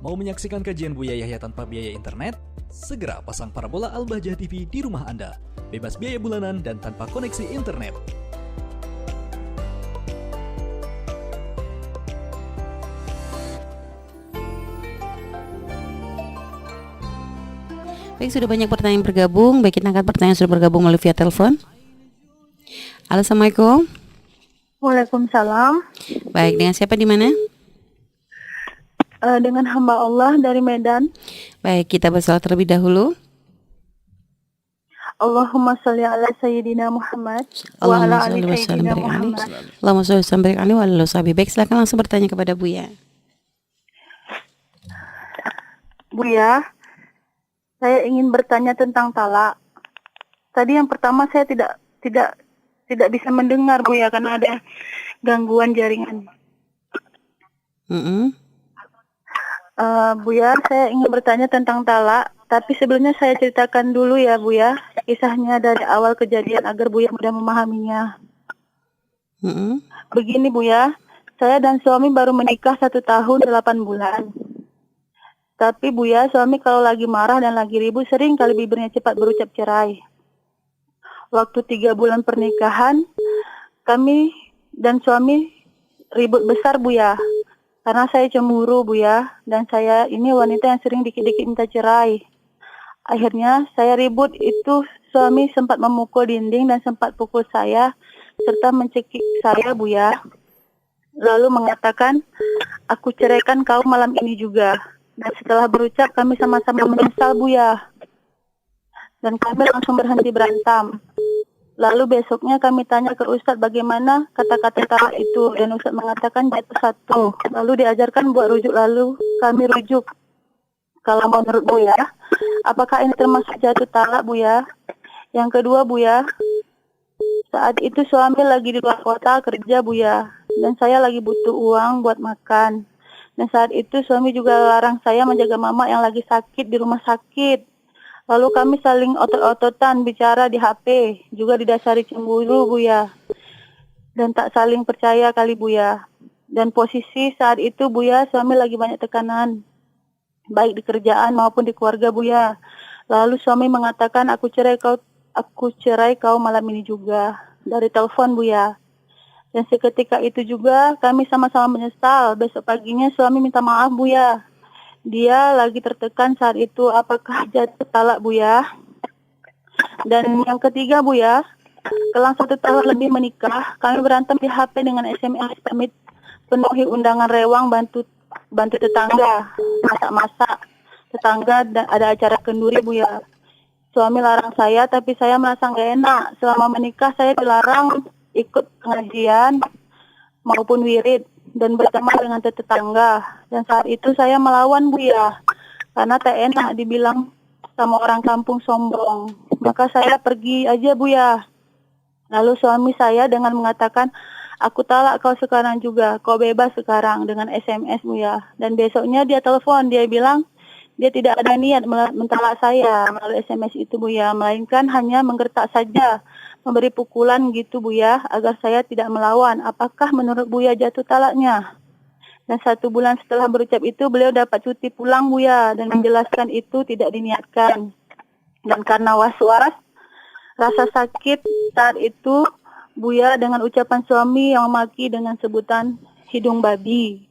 Mau menyaksikan kajian Buya Yahya tanpa biaya internet? Segera pasang parabola Al-Bahjah TV di rumah Anda. Bebas biaya bulanan dan tanpa koneksi internet. Baik, sudah banyak pertanyaan bergabung. Baik, kita angkat pertanyaan sudah bergabung melalui via telepon. Halo, Assalamualaikum. Waalaikumsalam. Baik, dengan siapa di mana? Dengan hamba Allah dari Medan. Baik, kita bersalat terlebih dahulu. Allahumma sholli ala sayyidina Muhammad wa ala ali sayyidina Muhammad. Allahumma sholli wa ala ali wasallam. Baik, silakan langsung bertanya kepada Buya. Buya, saya ingin bertanya tentang talak. Tadi yang pertama saya tidak bisa mendengar Buya karena ada gangguan jaringan. Buya, saya ingin bertanya tentang talak, tapi sebelumnya saya ceritakan dulu ya Buya, kisahnya dari awal kejadian agar Buya mudah memahaminya. Begini Buya, saya dan suami baru menikah 1 tahun 8 bulan. Tapi Buya, suami kalau lagi marah dan lagi ribut sering kali bibirnya cepat berucap cerai. Waktu 3 bulan pernikahan, kami dan suami ribut besar Buya. Karena saya cemburu Buya, dan saya ini wanita yang sering dikit-dikit minta cerai. Akhirnya saya ribut itu, suami sempat memukul dinding dan sempat pukul saya, serta mencekik saya Buya. Lalu mengatakan, aku ceraikan kau malam ini juga. Dan setelah berucap kami sama-sama menyesal Buya. Dan kami langsung berhenti berantem. Lalu besoknya kami tanya ke Ustadz bagaimana kata-kata talak itu, dan Ustadz mengatakan jatuh 1. Lalu diajarkan buat rujuk, lalu kami rujuk. Kalau menurut Buya, apakah ini termasuk jatuh talak Buya? Yang kedua Buya, saat itu suami lagi di luar kota kerja Buya, dan saya lagi butuh uang buat makan. Dan saat itu suami juga larang saya menjaga mama yang lagi sakit di rumah sakit. Lalu kami saling otot-ototan bicara di HP, juga didasari cemburu Buya. Dan tak saling percaya kali Buya. Dan posisi saat itu Buya, suami lagi banyak tekanan, baik di kerjaan maupun di keluarga Buya. Lalu suami mengatakan aku cerai kau malam ini juga, dari telepon Buya. Dan seketika itu juga kami sama-sama menyesal. Besok paginya suami minta maaf Buya. Dia lagi tertekan saat itu, apakah jatuh talak Buya? Dan yang ketiga Buya, setelah 1 tahun lebih menikah, kami berantem di HP dengan SMS pamit penuhi undangan rewang bantu tetangga, masak-masak tetangga, dan ada acara kenduri Buya. Suami larang saya, tapi saya merasa nggak enak. Selama menikah saya dilarang ikut pengajian maupun wirid dan berteman dengan tetangga. Dan saat itu saya melawan Buya, karena tak enak dibilang sama orang kampung sombong. Maka saya pergi aja Buya. Lalu suami saya dengan mengatakan, aku talak kau sekarang juga, kau bebas sekarang, dengan SMS Buya. Dan besoknya dia telepon, dia bilang dia tidak ada niat mentalak saya melalui SMS itu Buya, melainkan hanya menggertak saja, memberi pukulan gitu Buya, agar saya tidak melawan. Apakah menurut Buya jatuh talaknya? Dan 1 bulan setelah berucap itu beliau dapat cuti pulang Buya, dan menjelaskan itu tidak diniatkan. Dan karena was-was, rasa sakit saat itu Buya, dengan ucapan suami yang memaki dengan sebutan hidung babi.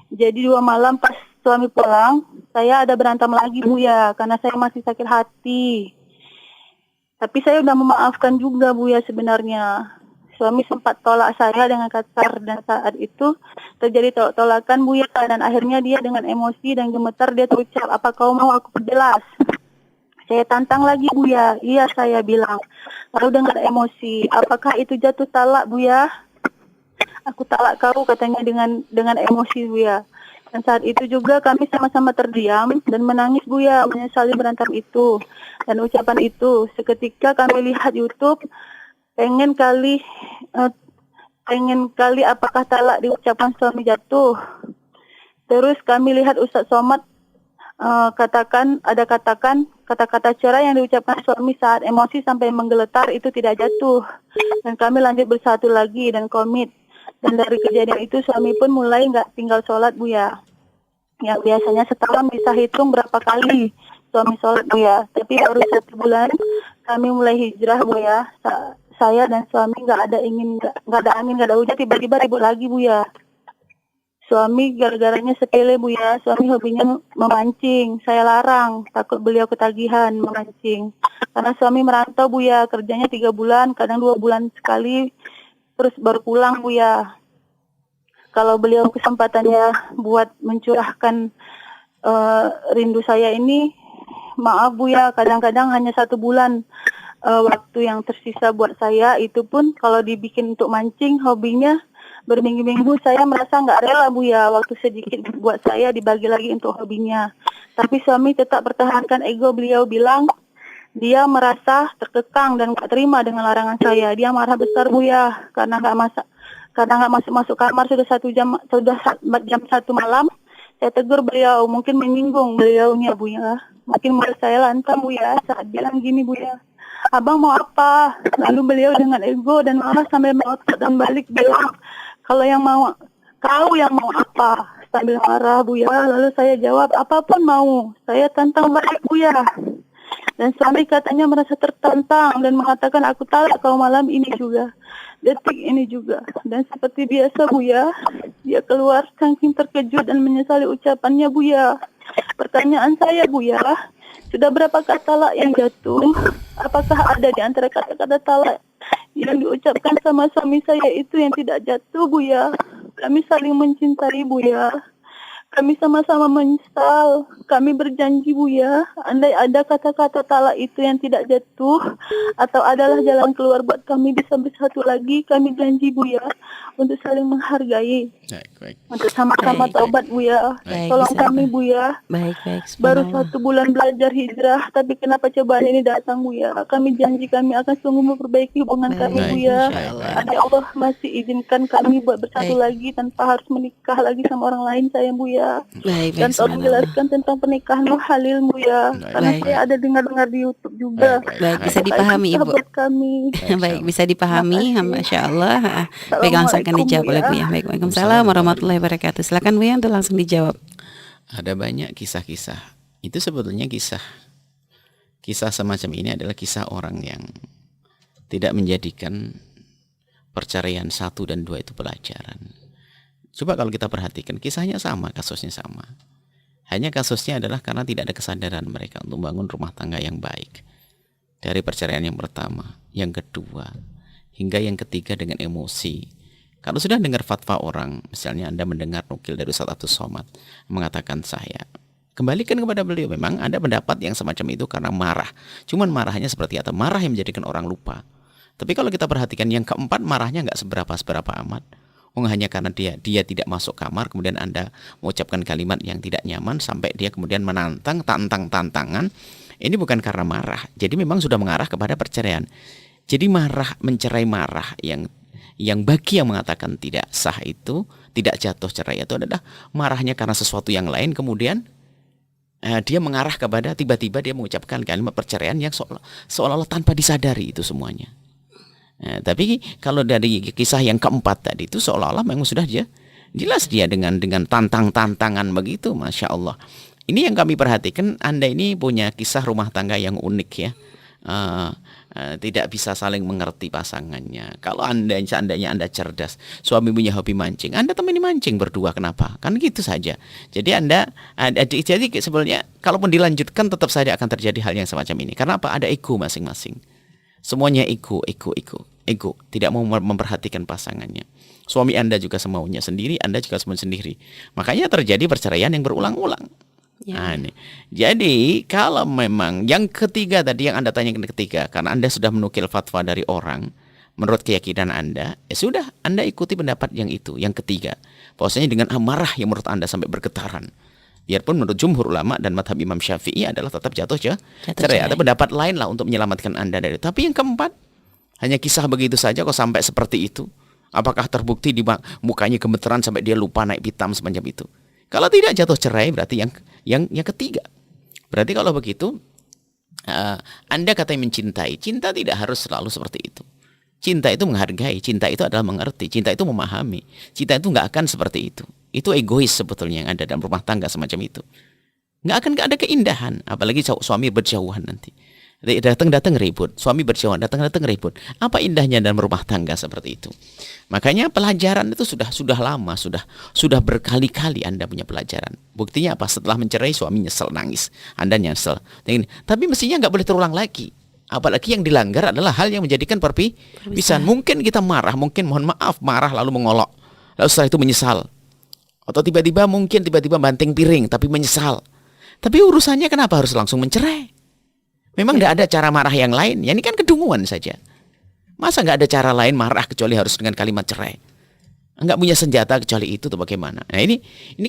Jadi 2 malam pas suami pulang, saya ada berantem lagi Buya, karena saya masih sakit hati. Tapi saya udah memaafkan juga Buya sebenarnya. Suami sempat tolak saya dengan kasar, dan saat itu terjadi tolak-tolakan Buya, dan akhirnya dia dengan emosi dan gemetar dia terucap, apa kau mau aku perjelas? Saya tantang lagi Buya, iya saya bilang. Lalu dengan emosi, apakah itu jatuh talak Buya? Aku talak kau, katanya dengan emosi Buya. Dan saat itu juga kami sama-sama terdiam dan menangis Buya, menyesali berantem itu dan ucapan itu. Seketika kami lihat YouTube, pengen kali apakah talak diucapkan suami jatuh. Terus kami lihat Ustadz Somad katakan kata-kata cerai yang diucapkan suami saat emosi sampai menggeletar itu tidak jatuh. Dan kami lanjut bersatu lagi dan komit. Dan dari kejadian itu suami pun mulai nggak tinggal sholat Buya. Yang biasanya setahun bisa hitung berapa kali suami sholat Bu ya. Tapi baru 1 bulan kami mulai hijrah Bu ya. Saya dan suami nggak ada angin, nggak ada hujan, tiba-tiba ribut lagi Bu ya. Suami gara-garanya sepele Bu ya. Suami hobinya memancing. Saya larang, takut beliau ketagihan memancing. Karena suami merantau Bu ya, kerjanya 3 bulan, kadang 2 bulan sekali, terus baru pulang Bu ya. Kalau beliau kesempatannya buat mencurahkan rindu saya ini, maaf Bu ya, kadang-kadang hanya 1 bulan waktu yang tersisa buat saya. Itu pun kalau dibikin untuk mancing, hobinya berminggu-minggu, saya merasa nggak rela Bu ya, waktu sedikit buat saya dibagi lagi untuk hobinya. Tapi suami tetap pertahankan ego. Beliau bilang dia merasa terkekang dan nggak terima dengan larangan saya. Dia marah besar Bu ya, karena nggak masuk kamar sudah 1 malam. Saya tegur beliau, mungkin menyinggung beliaunya Bu ya. Makin marah saya lantang Bu ya, saat bilang gini Bu ya, abang mau apa? Lalu beliau dengan ego dan marah sambil melotot dan balik bilang, kalau yang mau, kau yang mau apa? Sambil marah Bu ya. Lalu saya jawab, apapun mau. Saya tantang balik Bu ya. Dan suami katanya merasa tertantang dan mengatakan, aku talak kau malam ini juga, detik ini juga. Dan seperti biasa Bu ya, dia keluar saking terkejut dan menyesali ucapannya Bu ya. Pertanyaan saya Bu ya, sudah berapakah talak yang jatuh? Apakah ada di antara kata-kata talak yang diucapkan sama suami saya itu yang tidak jatuh Bu ya? Kami saling mencintai Bu ya. Kami sama-sama menyesal. Kami berjanji Bu ya, andai ada kata-kata talak itu yang tidak jatuh atau adalah jalan keluar buat kami bisa bersatu lagi, kami janji Bu ya untuk saling menghargai. Baik. Untuk sama-sama taubat Bu ya. Tolong kami Bu ya. Baik. Baru Subhanallah. 1 bulan belajar hijrah, tapi kenapa cobaan ini datang Bu ya? Kami janji kami akan sungguh memperbaiki hubungan kami Bu ya. Insyaallah. Andai Allah masih izinkan kami buat bersatu Baik. lagi tanpa harus menikah lagi sama orang lain, saya Bu ya. Baik, Dan tolong subhanallah. jelaskan tentang pernikahan Nur Halil Bu ya. Karena Baik. saya ada dengar-dengar di YouTube juga. Baik, bisa dipahami Ibu. Sahabat kami. Baik, bisa dipahami. Terima kasih. Masya Allah. Baik, langsung akan Assalamualaikum, dijawab Bu oleh ya. Bu ya. Baik, Waalaikumsalam warahmatullahi wabarakatuh. Silakan Bu ya untuk langsung dijawab. Ada banyak kisah-kisah. Itu sebetulnya kisah semacam ini adalah kisah orang yang tidak menjadikan perceraian 1 dan 2 itu pelajaran. Coba kalau kita perhatikan, kisahnya sama, kasusnya sama. Hanya kasusnya adalah karena tidak ada kesadaran mereka untuk membangun rumah tangga yang baik. Dari perceraian yang pertama, yang kedua, hingga yang ketiga dengan emosi. Kalau sudah dengar fatwa orang, misalnya Anda mendengar nukil dari Ustaz Abdus Somad mengatakan saya, kembalikan kepada beliau. Memang ada pendapat yang semacam itu karena marah. Cuman marahnya seperti apa? Marah yang menjadikan orang lupa. Tapi kalau kita perhatikan yang keempat, marahnya nggak seberapa amat. Hanya karena dia tidak masuk kamar, kemudian Anda mengucapkan kalimat yang tidak nyaman sampai dia kemudian menantang, tantangan. Ini bukan karena marah. Jadi memang sudah mengarah kepada perceraian. Jadi mencerai marah yang bagi yang mengatakan tidak sah itu, tidak jatuh cerai itu adalah marahnya karena sesuatu yang lain, kemudian dia mengarah kepada tiba-tiba dia mengucapkan kalimat perceraian yang seolah-olah tanpa disadari itu semuanya. Tapi kalau dari kisah yang keempat tadi itu seolah-olah memang sudah jelas dia dengan tantangan begitu, Masya Allah. Ini yang kami perhatikan, Anda ini punya kisah rumah tangga yang unik ya. Tidak bisa saling mengerti pasangannya. Kalau seandainya Anda cerdas, suami punya hobi mancing, Anda temani mancing berdua, kenapa? Kan gitu saja. Jadi jadi sebenarnya kalaupun dilanjutkan tetap saja akan terjadi hal yang semacam ini. Karena apa? Ada ego masing-masing. Semuanya ego, tidak mau memperhatikan pasangannya. Suami Anda juga semaunya sendiri, Anda juga semau sendiri. Makanya terjadi perceraian yang berulang-ulang. Ya. Jadi kalau memang yang ketiga tadi yang Anda tanyakan ketiga, karena Anda sudah menukil fatwa dari orang menurut keyakinan Anda, ya sudah, Anda ikuti pendapat yang itu, yang ketiga. Bahwasanya dengan amarah yang menurut Anda sampai bergetaran. Biarpun menurut jumhur ulama dan madhab Imam Syafi'i adalah tetap jatuh cerai. Ada pendapat lain lah untuk menyelamatkan Anda dari itu. Tapi yang keempat, hanya kisah begitu saja kok sampai seperti itu. Apakah terbukti di mukanya gemeteran sampai dia lupa naik pitam semacam itu? Kalau tidak jatuh cerai berarti yang ketiga. Berarti kalau begitu Anda katanya mencintai. Cinta tidak harus selalu seperti itu. Cinta itu menghargai, cinta itu adalah mengerti, cinta itu memahami. Cinta itu nggak akan seperti itu. Itu egois sebetulnya yang ada dalam rumah tangga semacam itu. Nggak ada keindahan, apalagi suami berjauhan nanti. Datang ribut, suami berjauhan, datang ribut. Apa indahnya dalam rumah tangga seperti itu? Makanya pelajaran itu sudah lama, sudah berkali-kali Anda punya pelajaran. Buktinya apa? Setelah mencerai suami nyesel, nangis. Anda nyesel. Tapi mestinya nggak boleh terulang lagi. Apalagi yang dilanggar adalah hal yang menjadikan perpisahan. Mungkin kita marah, mungkin mohon maaf marah lalu mengolok, lalu setelah itu menyesal. Atau tiba-tiba banting piring tapi menyesal. Tapi urusannya kenapa harus langsung mencerai? Memang tidak ada cara marah yang lain. Ya ini kan kedunguan saja. Masa nggak ada cara lain marah kecuali harus dengan kalimat cerai? Nggak punya senjata kecuali itu tuh bagaimana? Nah ini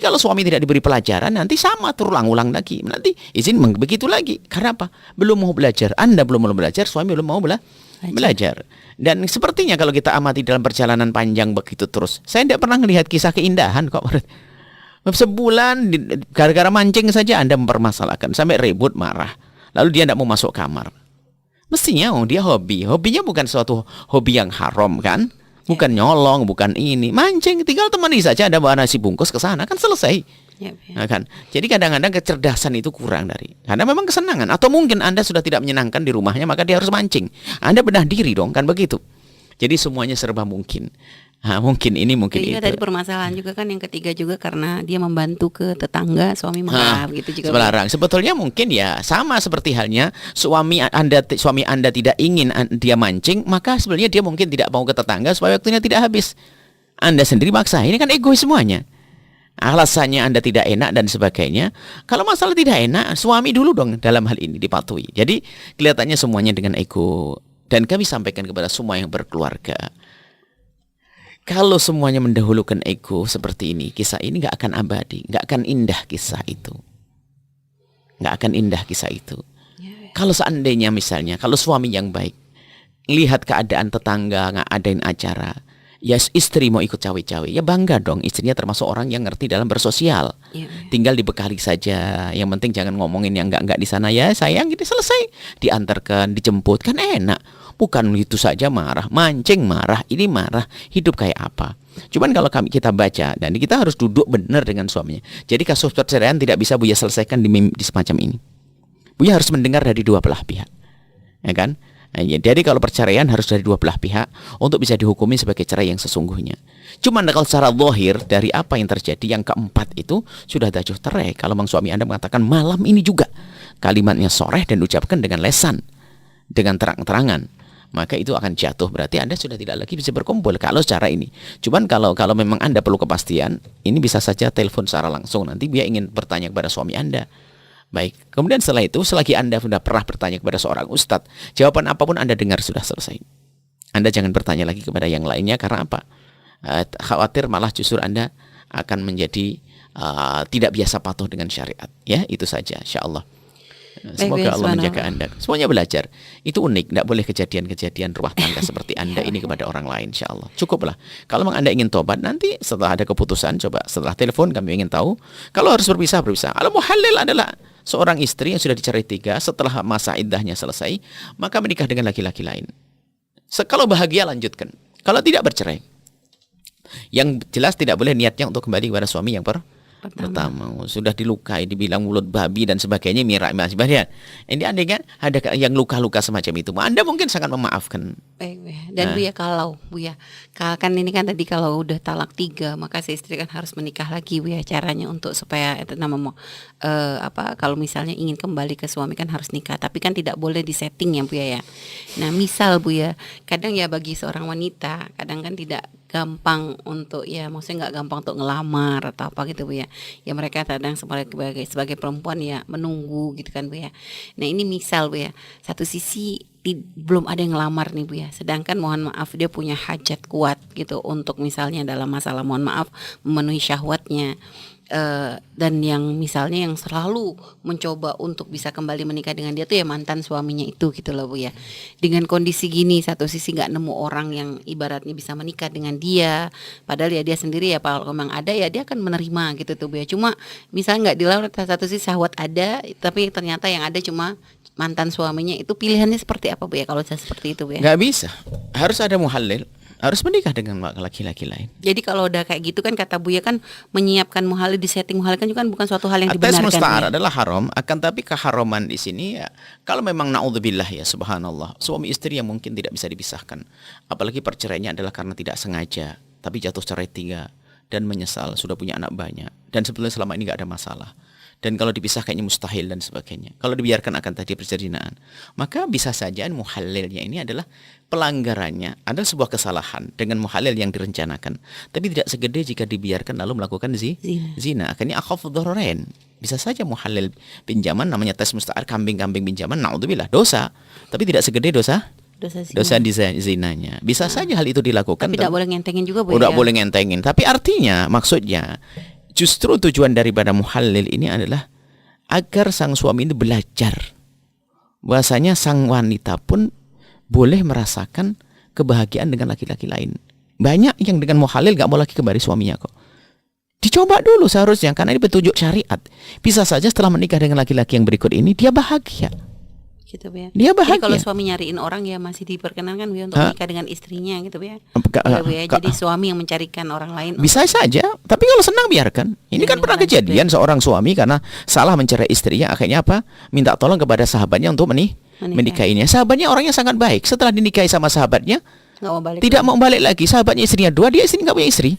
kalau suami tidak diberi pelajaran nanti sama terulang-ulang lagi. Nanti izin begitu lagi. Karena apa? Belum mau belajar. Anda belum mau belajar, suami belum mau belajar. Dan sepertinya kalau kita amati dalam perjalanan panjang begitu terus, saya tidak pernah melihat kisah keindahan kok. Sebulan gara-gara mancing saja Anda mempermasalahkan sampai ribut marah. Lalu dia tidak mau masuk kamar. Mestinya dia hobinya bukan suatu hobi yang haram kan? Bukan nyolong, bukan ini, mancing, tinggal temani saja Anda bawa nasi bungkus ke sana kan selesai. Nah, kan? Jadi kadang-kadang kecerdasan itu kurang karena memang kesenangan atau mungkin Anda sudah tidak menyenangkan di rumahnya maka dia harus mancing. Anda benar diri dong kan begitu. Jadi semuanya serba mungkin. Mungkin ini mungkin itu. Tadi permasalahan juga kan yang ketiga juga karena dia membantu ke tetangga, suami marah gitu juga. Sebelarang. Sebetulnya mungkin ya sama seperti halnya suami Anda tidak ingin dia mancing, maka sebenarnya dia mungkin tidak mau ke tetangga supaya waktunya tidak habis. Anda sendiri maksa. Ini kan egois semuanya. Alasannya Anda tidak enak dan sebagainya. Kalau masalah tidak enak, suami dulu dong dalam hal ini dipatuhi. Jadi kelihatannya semuanya dengan ego. Dan kami sampaikan kepada semua yang berkeluarga. Kalau semuanya mendahulukan ego seperti ini, kisah ini nggak akan abadi, nggak akan indah kisah itu. Nggak akan indah kisah itu. Kalau seandainya misalnya, kalau suami yang baik, lihat keadaan tetangga, ngadain acara, ya istri mau ikut cawe-cawe, ya bangga dong, istrinya termasuk orang yang ngerti dalam bersosial. Tinggal dibekali saja, yang penting jangan ngomongin yang nggak di sana ya sayang, gitu selesai. Diantarkan, dijemput, kan enak. Bukan itu saja marah, mancing marah, ini marah, hidup kayak apa? Cuman kalau kita baca dan kita harus duduk benar dengan suaminya. Jadi kasus perceraian tidak bisa Buya selesaikan di semacam ini. Buya harus mendengar dari dua belah pihak, ya kan? Nah, jadi kalau perceraian harus dari dua belah pihak untuk bisa dihukumi sebagai cerai yang sesungguhnya. Cuman kalau secara zahir dari apa yang terjadi yang keempat itu sudah dajuh cerai. Kalau mang suami Anda mengatakan malam ini juga kalimatnya soreh dan ucapkan dengan lesan, dengan terang-terangan, maka itu akan jatuh, berarti Anda sudah tidak lagi bisa berkumpul kalau secara ini. Cuman kalau memang Anda perlu kepastian, ini bisa saja telepon secara langsung. Nanti dia ingin bertanya kepada suami Anda. Baik, kemudian setelah itu, selagi Anda sudah pernah bertanya kepada seorang ustadz, jawaban apapun Anda dengar sudah selesai. Anda jangan bertanya lagi kepada yang lainnya, karena apa? Khawatir malah justru Anda akan menjadi tidak biasa patuh dengan syariat. Ya, itu saja, insya Allah. Semoga Allah menjaga Anda. Semuanya belajar. Itu unik. Tidak boleh kejadian-kejadian rumah tangga seperti Anda ini kepada orang lain, insya Allah. Cukuplah. Kalau memang Anda ingin tobat, nanti setelah ada keputusan, coba setelah telepon kami ingin tahu. Kalau harus berpisah. Kalau muhalil adalah seorang istri yang sudah dicerai 3 setelah masa iddahnya selesai, maka menikah dengan laki-laki lain. Kalau bahagia lanjutkan. Kalau tidak bercerai. Yang jelas tidak boleh niatnya untuk kembali kepada suami yang pertama. Sudah dilukai, dibilang mulut babi dan sebagainya, masih banyak. Ini ada kan yang luka-luka semacam itu. Anda mungkin sangat memaafkan. Dan Buya kan ini kan tadi kalau udah talak 3 maka si istri kan harus menikah lagi Buya. Caranya untuk supaya itu kalau misalnya ingin kembali ke suami kan harus nikah, tapi kan tidak boleh disetting ya Buya ya. Nah misal Buya, kadang ya bagi seorang wanita kadang kan tidak gampang untuk maksudnya nggak gampang untuk ngelamar atau apa gitu Bu ya. Ya mereka kadang sebagai perempuan ya menunggu gitu kan Bu ya. Nah ini misal Bu ya, satu sisi belum ada yang ngelamar nih Bu ya. Sedangkan mohon maaf dia punya hajat kuat gitu untuk misalnya dalam masalah mohon maaf memenuhi syahwatnya. dan yang misalnya yang selalu mencoba untuk bisa kembali menikah dengan dia tuh ya mantan suaminya itu gitu loh Bu ya. Dengan kondisi gini, satu sisi nggak nemu orang yang ibaratnya bisa menikah dengan dia, padahal ya dia sendiri ya kalau memang ada ya dia akan menerima gitu tuh Bu ya. Cuma misalnya nggak dilawan, satu sisi syahwat ada, tapi ternyata yang ada cuma mantan suaminya, itu pilihannya seperti apa Bu ya kalau saya seperti itu Bu ya? Nggak bisa, harus ada muhalil, harus menikah dengan laki-laki lain. Jadi kalau udah kayak gitu kan kata Buya kan menyiapkan muhalil, di setting muhalil kan juga bukan suatu hal yang Atas dibenarkan. musta'ar Ya. adalah haram, akan tapi keharaman di sini ya, kalau memang naudzubillah ya subhanallah, suami istri yang mungkin tidak bisa dipisahkan, apalagi perceraiannya adalah karena tidak sengaja, tapi jatuh cerai 3 dan menyesal, sudah punya anak banyak, dan sebetulnya selama ini nggak ada masalah. Dan kalau dipisah kayaknya mustahil dan sebagainya. Kalau dibiarkan akan tadi perzinahan, maka bisa saja muhalilnya ini adalah pelanggarannya adalah sebuah kesalahan dengan muhalil yang direncanakan, tapi tidak segede jika dibiarkan lalu melakukan zina. Akhirnya akhafud dhararain. Bisa saja muhalil pinjaman namanya tes musta'ar, kambing-kambing pinjaman, naudzubillah dosa, tapi tidak segede dosa di zinanya. Bisa saja hal itu dilakukan. Tapi tidak boleh ngentengin juga Bu. Tidak boleh ngentengin. Tapi artinya maksudnya justru tujuan daripada muhalil ini adalah agar sang suami ini belajar bahwasanya sang wanita pun boleh merasakan kebahagiaan dengan laki-laki lain. Banyak yang dengan muhalil gak mau lagi kembali suaminya kok. Dicoba dulu seharusnya, karena ini petunjuk syariat. Bisa saja setelah menikah dengan laki-laki yang berikut ini dia bahagia. Gitu Bu ya. Dia bahagia. Jadi kalau suami nyariin orang ya masih diperkenankan Bu ya untuk menikah dengan istrinya gitu Bu ya. Bu ya. Jadi suami yang mencarikan orang lain. Bisa saja, tapi kalau senang biarkan. Ini kan pernah kejadian seorang suami karena salah mencerai istrinya, akhirnya apa? Minta tolong kepada sahabatnya untuk menikahinya. Sahabatnya orangnya sangat baik. Setelah dinikahi sama sahabatnya, tidak mau balik lagi. Sahabatnya istrinya 2, dia istri nggak punya istri.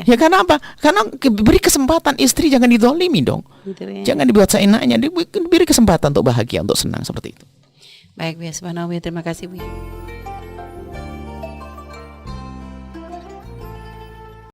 ya karena apa? Karena beri kesempatan istri, jangan dizalimi dong. Gitu ya. Jangan dibuat seenaknya. Diberi kesempatan untuk bahagia, untuk senang seperti itu. Baik Bu ya, subhanallah Bu ya, terima kasih Bu ya.